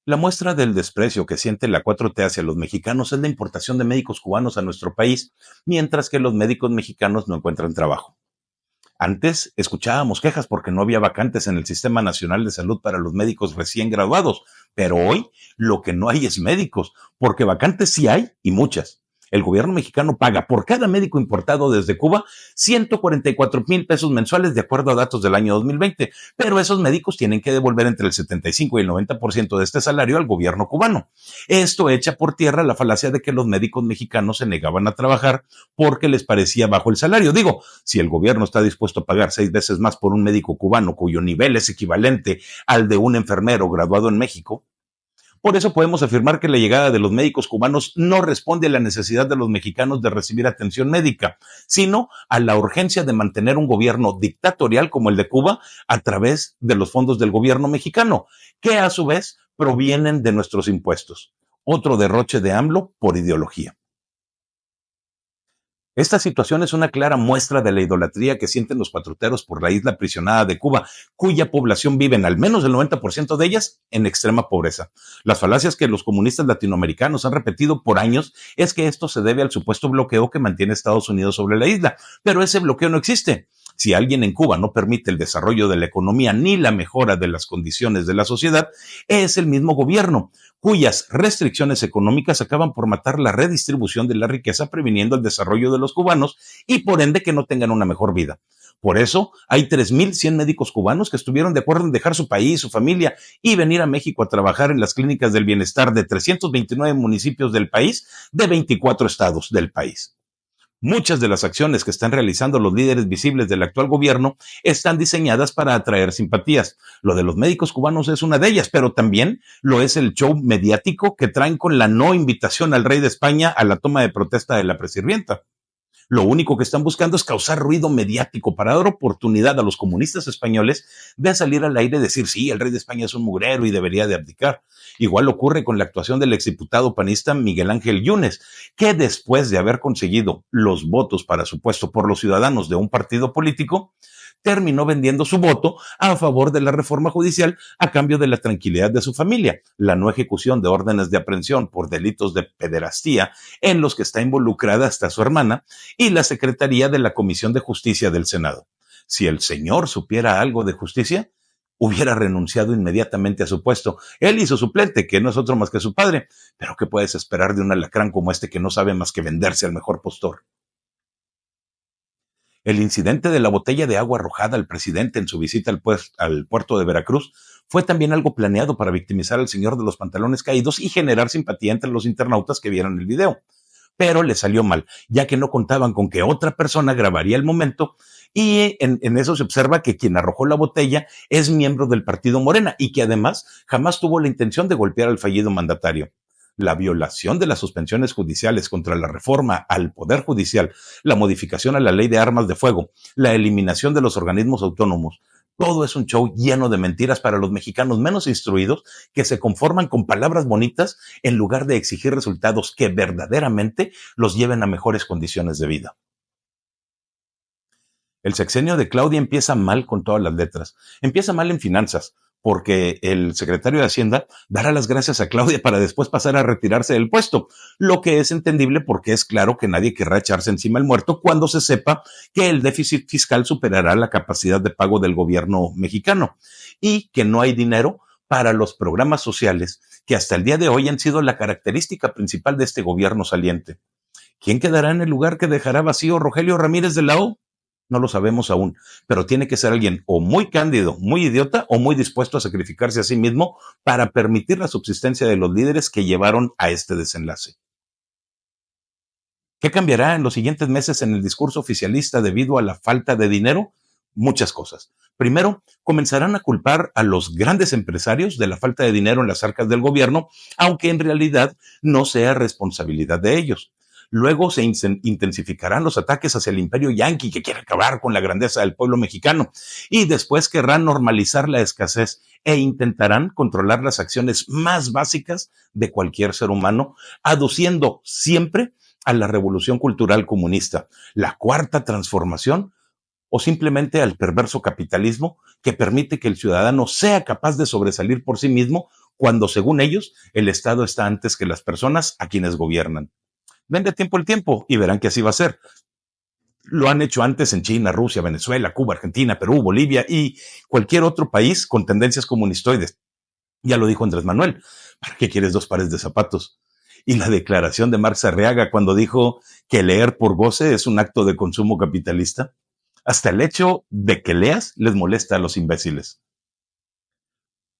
La muestra del desprecio que siente la 4T hacia los mexicanos es la importación de médicos cubanos a nuestro país, mientras que los médicos mexicanos no encuentran trabajo. Antes escuchábamos quejas porque no había vacantes en el Sistema Nacional de Salud para los médicos recién graduados, pero hoy lo que no hay es médicos, porque vacantes sí hay y muchas. El gobierno mexicano paga por cada médico importado desde Cuba 144,000 pesos mensuales de acuerdo a datos del año 2020, pero esos médicos tienen que devolver entre el 75 y el 90% de este salario al gobierno cubano. Esto echa por tierra la falacia de que los médicos mexicanos se negaban a trabajar porque les parecía bajo el salario. Digo, si el gobierno está dispuesto a pagar 6 veces más por un médico cubano cuyo nivel es equivalente al de un enfermero graduado en México, por eso podemos afirmar que la llegada de los médicos cubanos no responde a la necesidad de los mexicanos de recibir atención médica, sino a la urgencia de mantener un gobierno dictatorial como el de Cuba a través de los fondos del gobierno mexicano, que a su vez provienen de nuestros impuestos. Otro derroche de AMLO por ideología. Esta situación es una clara muestra de la idolatría que sienten los cuatruteros por la isla aprisionada de Cuba, cuya población vive en al menos el 90% de ellas en extrema pobreza. Las falacias que los comunistas latinoamericanos han repetido por años es que esto se debe al supuesto bloqueo que mantiene Estados Unidos sobre la isla, pero ese bloqueo no existe. Si alguien en Cuba no permite el desarrollo de la economía ni la mejora de las condiciones de la sociedad, es el mismo gobierno, cuyas restricciones económicas acaban por matar la redistribución de la riqueza, previniendo el desarrollo de los cubanos y por ende que no tengan una mejor vida. Por eso hay 3,100 médicos cubanos que estuvieron de acuerdo en dejar su país, su familia y venir a México a trabajar en las clínicas del bienestar de 329 municipios del país, de 24 estados del país. Muchas de las acciones que están realizando los líderes visibles del actual gobierno están diseñadas para atraer simpatías. Lo de los médicos cubanos es una de ellas, pero también lo es el show mediático que traen con la no invitación al rey de España a la toma de protesta de la presidenta. Lo único que están buscando es causar ruido mediático para dar oportunidad a los comunistas españoles de salir al aire y decir, sí, el rey de España es un mugrero y debería de abdicar. Igual ocurre con la actuación del exdiputado panista Miguel Ángel Yunes, que después de haber conseguido los votos para su puesto por los ciudadanos de un partido político, terminó vendiendo su voto a favor de la reforma judicial a cambio de la tranquilidad de su familia, la no ejecución de órdenes de aprehensión por delitos de pederastía en los que está involucrada hasta su hermana y la Secretaría de la Comisión de Justicia del Senado. Si el señor supiera algo de justicia, hubiera renunciado inmediatamente a su puesto. Él y su suplente, que no es otro más que su padre. Pero ¿qué puedes esperar de un alacrán como este que no sabe más que venderse al mejor postor? El incidente de la botella de agua arrojada al presidente en su visita al puerto de Veracruz fue también algo planeado para victimizar al señor de los pantalones caídos y generar simpatía entre los internautas que vieron el video. Pero le salió mal, ya que no contaban con que otra persona grabaría el momento y en eso se observa que quien arrojó la botella es miembro del partido Morena y que además jamás tuvo la intención de golpear al fallido mandatario. La violación de las suspensiones judiciales contra la reforma al Poder Judicial, la modificación a la ley de armas de fuego, la eliminación de los organismos autónomos, todo es un show lleno de mentiras para los mexicanos menos instruidos que se conforman con palabras bonitas en lugar de exigir resultados que verdaderamente los lleven a mejores condiciones de vida. El sexenio de Claudia empieza mal con todas las letras. Empieza mal en finanzas, porque el secretario de Hacienda dará las gracias a Claudia para después pasar a retirarse del puesto, lo que es entendible porque es claro que nadie querrá echarse encima el muerto cuando se sepa que el déficit fiscal superará la capacidad de pago del gobierno mexicano y que no hay dinero para los programas sociales que hasta el día de hoy han sido la característica principal de este gobierno saliente. ¿Quién quedará en el lugar que dejará vacío Rogelio Ramírez de la O? No lo sabemos aún, pero tiene que ser alguien o muy cándido, muy idiota o muy dispuesto a sacrificarse a sí mismo para permitir la subsistencia de los líderes que llevaron a este desenlace. ¿Qué cambiará en los siguientes meses en el discurso oficialista debido a la falta de dinero? Muchas cosas. Primero, comenzarán a culpar a los grandes empresarios de la falta de dinero en las arcas del gobierno, aunque en realidad no sea responsabilidad de ellos. Luego se intensificarán los ataques hacia el imperio yanqui que quiere acabar con la grandeza del pueblo mexicano y después querrán normalizar la escasez e intentarán controlar las acciones más básicas de cualquier ser humano, aduciendo siempre a la revolución cultural comunista, la cuarta transformación o simplemente al perverso capitalismo que permite que el ciudadano sea capaz de sobresalir por sí mismo cuando según ellos el Estado está antes que las personas a quienes gobiernan. Vende tiempo el tiempo y verán que así va a ser. Lo han hecho antes en China, Rusia, Venezuela, Cuba, Argentina, Perú, Bolivia y cualquier otro país con tendencias comunistoides. Ya lo dijo Andrés Manuel, ¿para qué quieres dos pares de zapatos? Y la declaración de Marx Arriaga cuando dijo que leer por goce es un acto de consumo capitalista. Hasta el hecho de que leas les molesta a los imbéciles.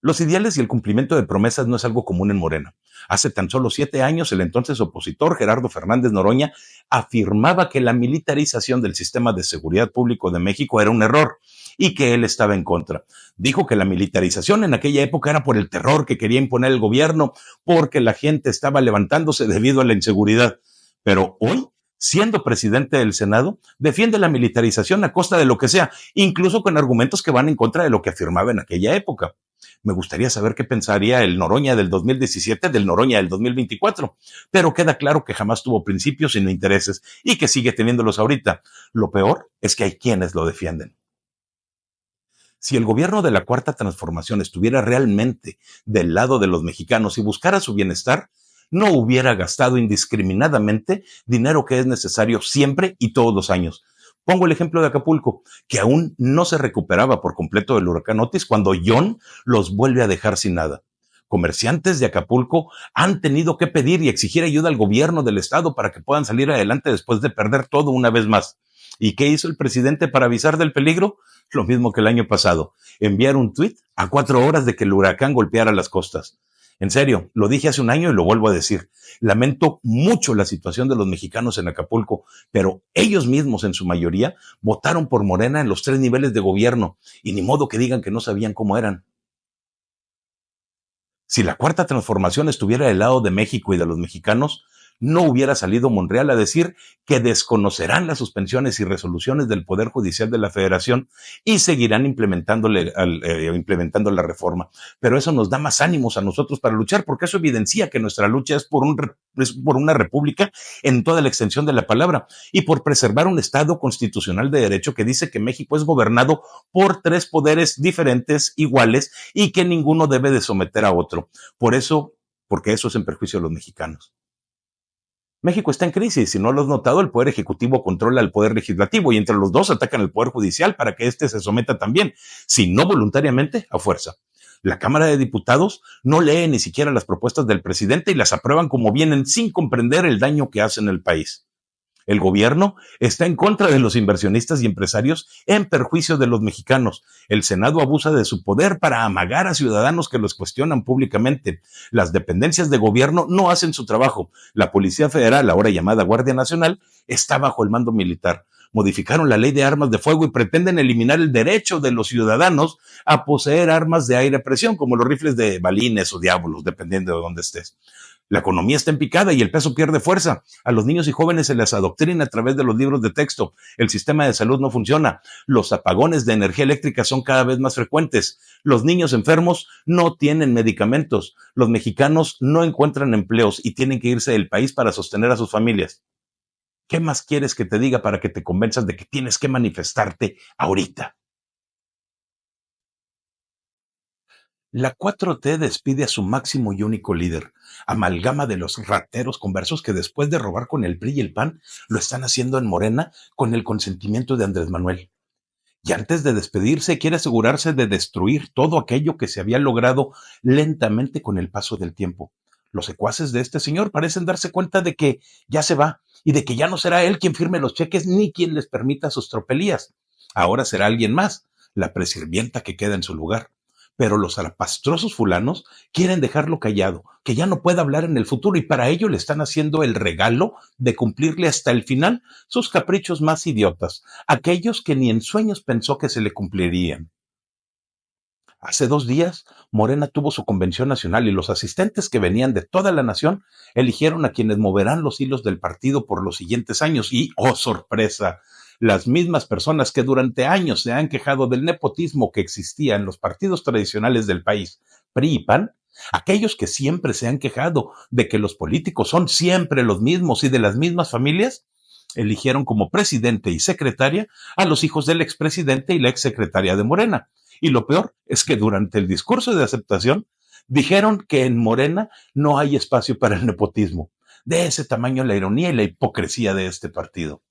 Los ideales y el cumplimiento de promesas no es algo común en Morena. Hace tan solo 7 años, el entonces opositor Gerardo Fernández Noroña afirmaba que la militarización del sistema de seguridad público de México era un error y que él estaba en contra. Dijo que la militarización en aquella época era por el terror que quería imponer el gobierno, porque la gente estaba levantándose debido a la inseguridad. Pero hoy, siendo presidente del Senado, defiende la militarización a costa de lo que sea, incluso con argumentos que van en contra de lo que afirmaba en aquella época. Me gustaría saber qué pensaría el Noroña del 2017 del Noroña del 2024, pero queda claro que jamás tuvo principios sino intereses y que sigue teniéndolos ahorita. Lo peor es que hay quienes lo defienden. Si el gobierno de la Cuarta Transformación estuviera realmente del lado de los mexicanos y buscara su bienestar, no hubiera gastado indiscriminadamente dinero que es necesario siempre y todos los años. Pongo el ejemplo de Acapulco, que aún no se recuperaba por completo del huracán Otis cuando John los vuelve a dejar sin nada. Comerciantes de Acapulco han tenido que pedir y exigir ayuda al gobierno del estado para que puedan salir adelante después de perder todo una vez más. ¿Y qué hizo el presidente para avisar del peligro? Lo mismo que el año pasado, enviar un tuit a 4 horas de que el huracán golpeara las costas. En serio, lo dije hace un año y lo vuelvo a decir. Lamento mucho la situación de los mexicanos en Acapulco, pero ellos mismos en su mayoría votaron por Morena en los 3 niveles de gobierno y ni modo que digan que no sabían cómo eran. Si la Cuarta Transformación estuviera del lado de México y de los mexicanos, no hubiera salido Monreal a decir que desconocerán las suspensiones y resoluciones del Poder Judicial de la Federación y seguirán implementando la reforma. Pero eso nos da más ánimos a nosotros para luchar, porque eso evidencia que nuestra lucha es por una república en toda la extensión de la palabra y por preservar un Estado constitucional de derecho que dice que México es gobernado por 3 poderes diferentes, iguales, y que ninguno debe de someter a otro. Porque eso es en perjuicio de los mexicanos. México está en crisis. Si no lo has notado, el Poder Ejecutivo controla al Poder Legislativo y entre los dos atacan al Poder Judicial para que éste se someta también, si no voluntariamente, a fuerza. La Cámara de Diputados no lee ni siquiera las propuestas del presidente y las aprueban como vienen sin comprender el daño que hacen al país. El gobierno está en contra de los inversionistas y empresarios en perjuicio de los mexicanos. El Senado abusa de su poder para amagar a ciudadanos que los cuestionan públicamente. Las dependencias de gobierno no hacen su trabajo. La Policía Federal, ahora llamada Guardia Nacional, está bajo el mando militar. Modificaron la ley de armas de fuego y pretenden eliminar el derecho de los ciudadanos a poseer armas de aire a presión, como los rifles de balines o diablos, dependiendo de dónde estés. La economía está en picada y el peso pierde fuerza. A los niños y jóvenes se les adoctrina a través de los libros de texto. El sistema de salud no funciona. Los apagones de energía eléctrica son cada vez más frecuentes. Los niños enfermos no tienen medicamentos. Los mexicanos no encuentran empleos y tienen que irse del país para sostener a sus familias. ¿Qué más quieres que te diga para que te convenzas de que tienes que manifestarte ahorita? La 4T despide a su máximo y único líder, amalgama de los rateros conversos que después de robar con el PRI y el PAN, lo están haciendo en Morena con el consentimiento de Andrés Manuel. Y antes de despedirse, quiere asegurarse de destruir todo aquello que se había logrado lentamente con el paso del tiempo. Los secuaces de este señor parecen darse cuenta de que ya se va y de que ya no será él quien firme los cheques ni quien les permita sus tropelías. Ahora será alguien más, la presirvienta que queda en su lugar. Pero los zarapastrosos fulanos quieren dejarlo callado, que ya no pueda hablar en el futuro y para ello le están haciendo el regalo de cumplirle hasta el final sus caprichos más idiotas, aquellos que ni en sueños pensó que se le cumplirían. Hace 2 días, Morena tuvo su convención nacional y los asistentes que venían de toda la nación eligieron a quienes moverán los hilos del partido por los siguientes años y, ¡oh sorpresa!, las mismas personas que durante años se han quejado del nepotismo que existía en los partidos tradicionales del país, PRI y PAN, aquellos que siempre se han quejado de que los políticos son siempre los mismos y de las mismas familias, eligieron como presidente y secretaria a los hijos del expresidente y la exsecretaria de Morena. Y lo peor es que durante el discurso de aceptación Dijeron que en Morena no hay espacio para el nepotismo. De ese tamaño la ironía y la hipocresía de este partido.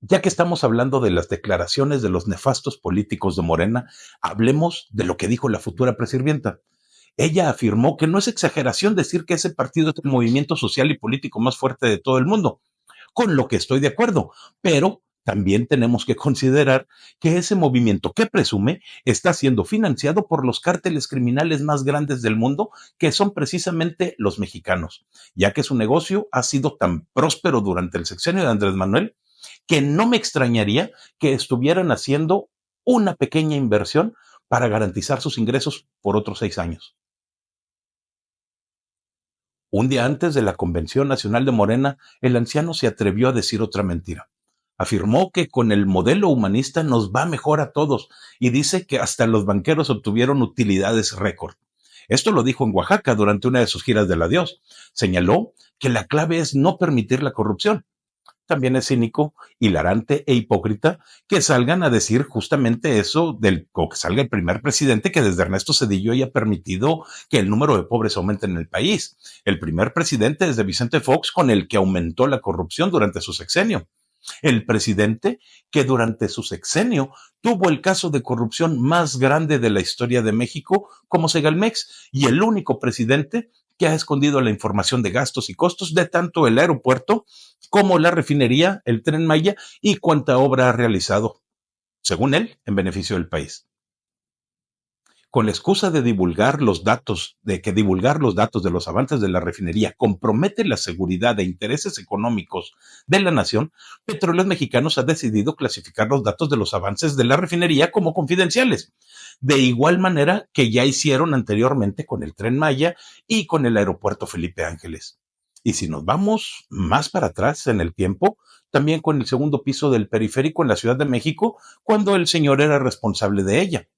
Ya que estamos hablando de las declaraciones de los nefastos políticos de Morena, hablemos de lo que dijo la futura presidenta. Ella afirmó que no es exageración decir que ese partido es el movimiento social y político más fuerte de todo el mundo, con lo que estoy de acuerdo, pero también tenemos que considerar que ese movimiento que presume está siendo financiado por los cárteles criminales más grandes del mundo, que son precisamente los mexicanos, ya que su negocio ha sido tan próspero durante el sexenio de Andrés Manuel que no me extrañaría que estuvieran haciendo una pequeña inversión para garantizar sus ingresos por otros 6 años. Un día antes de la Convención Nacional de Morena, el anciano se atrevió a decir otra mentira. Afirmó que con el modelo humanista nos va mejor a todos y dice que hasta los banqueros obtuvieron utilidades récord. Esto lo dijo en Oaxaca durante una de sus giras del adiós. Señaló que la clave es no permitir la corrupción. También es cínico, hilarante e hipócrita que salgan a decir justamente eso o que salga el primer presidente que desde Ernesto Zedillo haya permitido que el número de pobres aumente en el país. El primer presidente desde Vicente Fox con el que aumentó la corrupción durante su sexenio. El presidente que durante su sexenio tuvo el caso de corrupción más grande de la historia de México como Segalmex y el único presidente que ha escondido la información de gastos y costos de tanto el aeropuerto como la refinería, el Tren Maya y cuánta obra ha realizado, según él, en beneficio del país. Con la excusa de divulgar los datos, de que divulgar los datos de los avances de la refinería compromete la seguridad e intereses económicos de la nación, Petróleos Mexicanos ha decidido clasificar los datos de los avances de la refinería como confidenciales, de igual manera que ya hicieron anteriormente con el Tren Maya y con el aeropuerto Felipe Ángeles. Y si nos vamos más para atrás en el tiempo, también con el segundo piso del periférico en la Ciudad de México, cuando el señor era responsable de ella.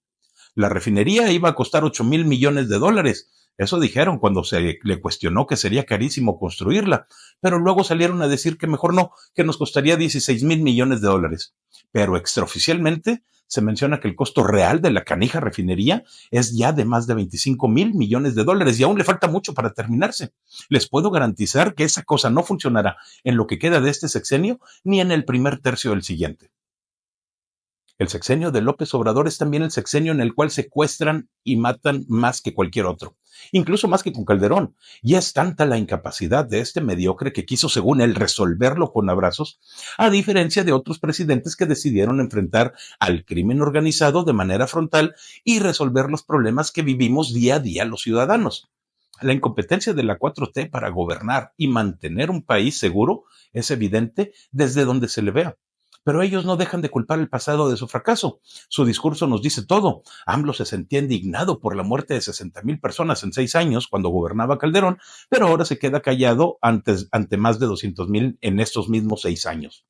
La refinería iba a costar 8,000 millones de dólares. Eso dijeron cuando se le cuestionó que sería carísimo construirla, pero luego salieron a decir que mejor no, que nos costaría 16,000 millones de dólares. Pero extraoficialmente se menciona que el costo real de la canija refinería es ya de más de 25,000 millones de dólares y aún le falta mucho para terminarse. Les puedo garantizar que esa cosa no funcionará en lo que queda de este sexenio ni en el primer tercio del siguiente. El sexenio de López Obrador es también el sexenio en el cual secuestran y matan más que cualquier otro, incluso más que con Calderón. Y es tanta la incapacidad de este mediocre que quiso, según él, resolverlo con abrazos, a diferencia de otros presidentes que decidieron enfrentar al crimen organizado de manera frontal y resolver los problemas que vivimos día a día los ciudadanos. La incompetencia de la 4T para gobernar y mantener un país seguro es evidente desde donde se le vea. Pero ellos no dejan de culpar el pasado de su fracaso. Su discurso nos dice todo. AMLO se sentía indignado por la muerte de 60,000 personas en 6 años cuando gobernaba Calderón, pero ahora se queda callado ante más de 200,000 en estos mismos 6 años.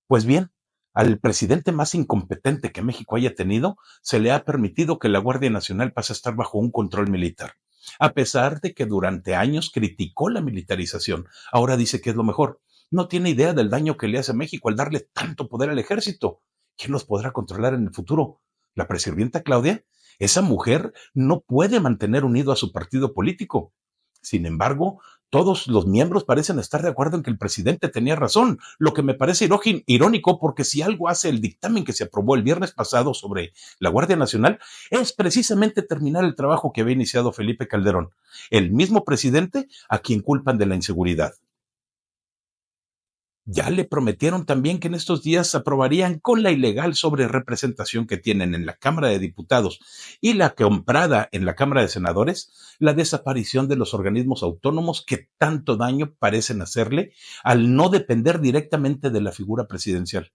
Pues bien, al presidente más incompetente que México haya tenido, se le ha permitido que la Guardia Nacional pase a estar bajo un control militar. A pesar de que durante años criticó la militarización, ahora dice que es lo mejor. No tiene idea del daño que le hace a México al darle tanto poder al ejército. ¿Quién los podrá controlar en el futuro? ¿La presidenta Claudia? Esa mujer no puede mantener unido a su partido político. Sin embargo, todos los miembros parecen estar de acuerdo en que el presidente tenía razón, lo que me parece irónico porque si algo hace el dictamen que se aprobó el viernes pasado sobre la Guardia Nacional es precisamente terminar el trabajo que había iniciado Felipe Calderón, el mismo presidente a quien culpan de la inseguridad. Ya le prometieron también que en estos días aprobarían con la ilegal sobrerepresentación que tienen en la Cámara de Diputados y la comprada en la Cámara de Senadores, la desaparición de los organismos autónomos que tanto daño parecen hacerle al no depender directamente de la figura presidencial.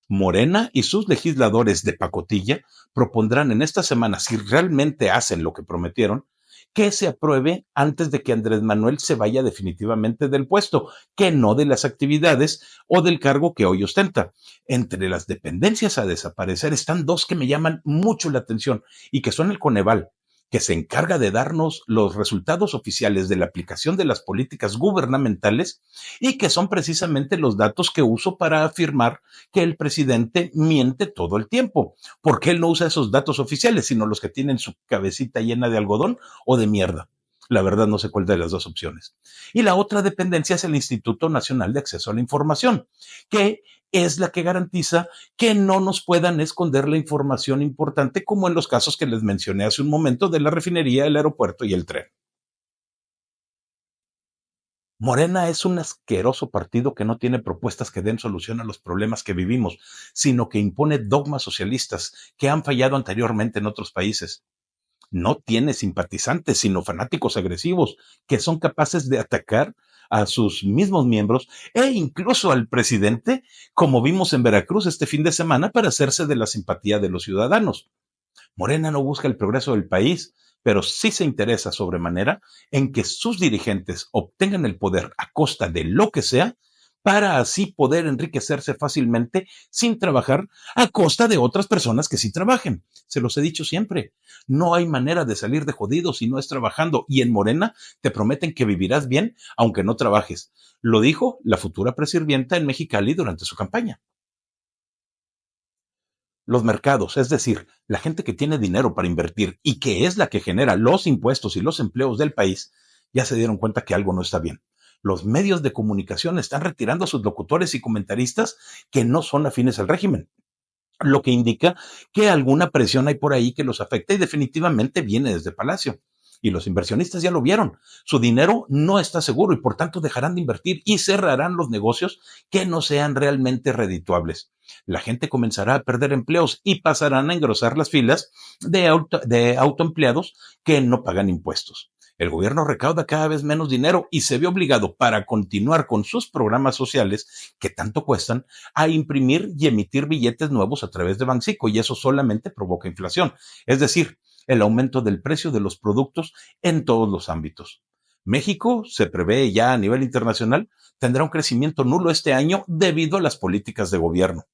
Morena y sus legisladores de pacotilla propondrán en esta semana, si realmente hacen lo que prometieron, que se apruebe antes de que Andrés Manuel se vaya definitivamente del puesto, que no de las actividades o del cargo que hoy ostenta. Entre las dependencias a desaparecer están dos que me llaman mucho la atención y que son el Coneval, que se encarga de darnos los resultados oficiales de la aplicación de las políticas gubernamentales y que son precisamente los datos que uso para afirmar que el presidente miente todo el tiempo, porque él no usa esos datos oficiales, sino los que tienen su cabecita llena de algodón o de mierda. La verdad no sé cuál de las dos opciones. Y la otra dependencia es el Instituto Nacional de Acceso a la Información, que es la que garantiza que no nos puedan esconder la información importante, como en los casos que les mencioné hace un momento de la refinería, el aeropuerto y el tren. Morena es un asqueroso partido que no tiene propuestas que den solución a los problemas que vivimos, sino que impone dogmas socialistas que han fallado anteriormente en otros países. No tiene simpatizantes, sino fanáticos agresivos que son capaces de atacar a sus mismos miembros e incluso al presidente, como vimos en Veracruz este fin de semana, para hacerse de la simpatía de los ciudadanos. Morena no busca el progreso del país, pero sí se interesa sobremanera en que sus dirigentes obtengan el poder a costa de lo que sea, para así poder enriquecerse fácilmente sin trabajar a costa de otras personas que sí trabajen. Se los he dicho siempre, no hay manera de salir de jodido si no es trabajando, y en Morena te prometen que vivirás bien aunque no trabajes. Lo dijo la futura presidenta en Mexicali durante su campaña. Los mercados, es decir, la gente que tiene dinero para invertir y que es la que genera los impuestos y los empleos del país, ya se dieron cuenta que algo no está bien. Los medios de comunicación están retirando a sus locutores y comentaristas que no son afines al régimen, lo que indica que alguna presión hay por ahí que los afecta y definitivamente viene desde Palacio. Y los inversionistas ya lo vieron. Su dinero no está seguro y por tanto dejarán de invertir y cerrarán los negocios que no sean realmente redituables. La gente comenzará a perder empleos y pasarán a engrosar las filas de autoempleados que no pagan impuestos. El gobierno recauda cada vez menos dinero y se ve obligado, para continuar con sus programas sociales que tanto cuestan, a imprimir y emitir billetes nuevos a través de Banxico, y eso solamente provoca inflación, es decir, el aumento del precio de los productos en todos los ámbitos. México, se prevé ya a nivel internacional, tendrá un crecimiento nulo este año debido a las políticas de gobierno.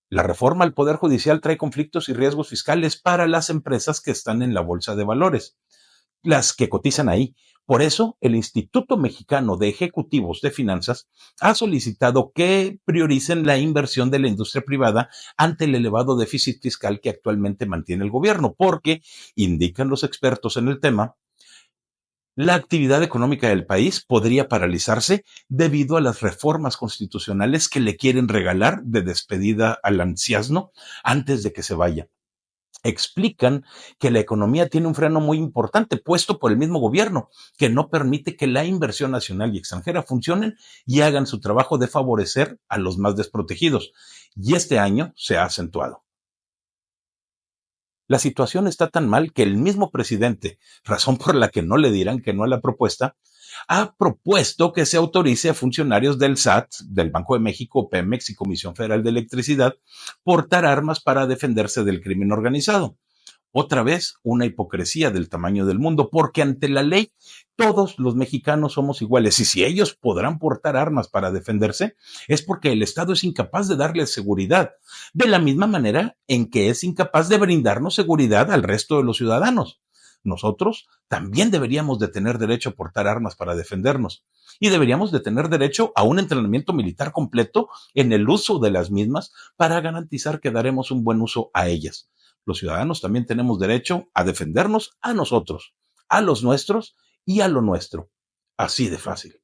La reforma al Poder Judicial trae conflictos y riesgos fiscales para las empresas que están en la bolsa de valores, las que cotizan ahí. Por eso, el Instituto Mexicano de Ejecutivos de Finanzas ha solicitado que prioricen la inversión de la industria privada ante el elevado déficit fiscal que actualmente mantiene el gobierno, porque, indican los expertos en el tema, la actividad económica del país podría paralizarse debido a las reformas constitucionales que le quieren regalar de despedida al anciano antes de que se vaya. Explican que la economía tiene un freno muy importante puesto por el mismo gobierno, que no permite que la inversión nacional y extranjera funcionen y hagan su trabajo de favorecer a los más desprotegidos. Y este año se ha acentuado. La situación está tan mal que el mismo presidente, razón por la que no le dirán que no a la propuesta, ha propuesto que se autorice a funcionarios del SAT, del Banco de México, Pemex y Comisión Federal de Electricidad portar armas para defenderse del crimen organizado. Otra vez, una hipocresía del tamaño del mundo, porque ante la ley todos los mexicanos somos iguales, y si ellos podrán portar armas para defenderse, es porque el Estado es incapaz de darles seguridad, de la misma manera en que es incapaz de brindarnos seguridad al resto de los ciudadanos. Nosotros también deberíamos de tener derecho a portar armas para defendernos, y deberíamos de tener derecho a un entrenamiento militar completo en el uso de las mismas para garantizar que daremos un buen uso a ellas. Los ciudadanos también tenemos derecho a defendernos a nosotros, a los nuestros y a lo nuestro. Así de fácil.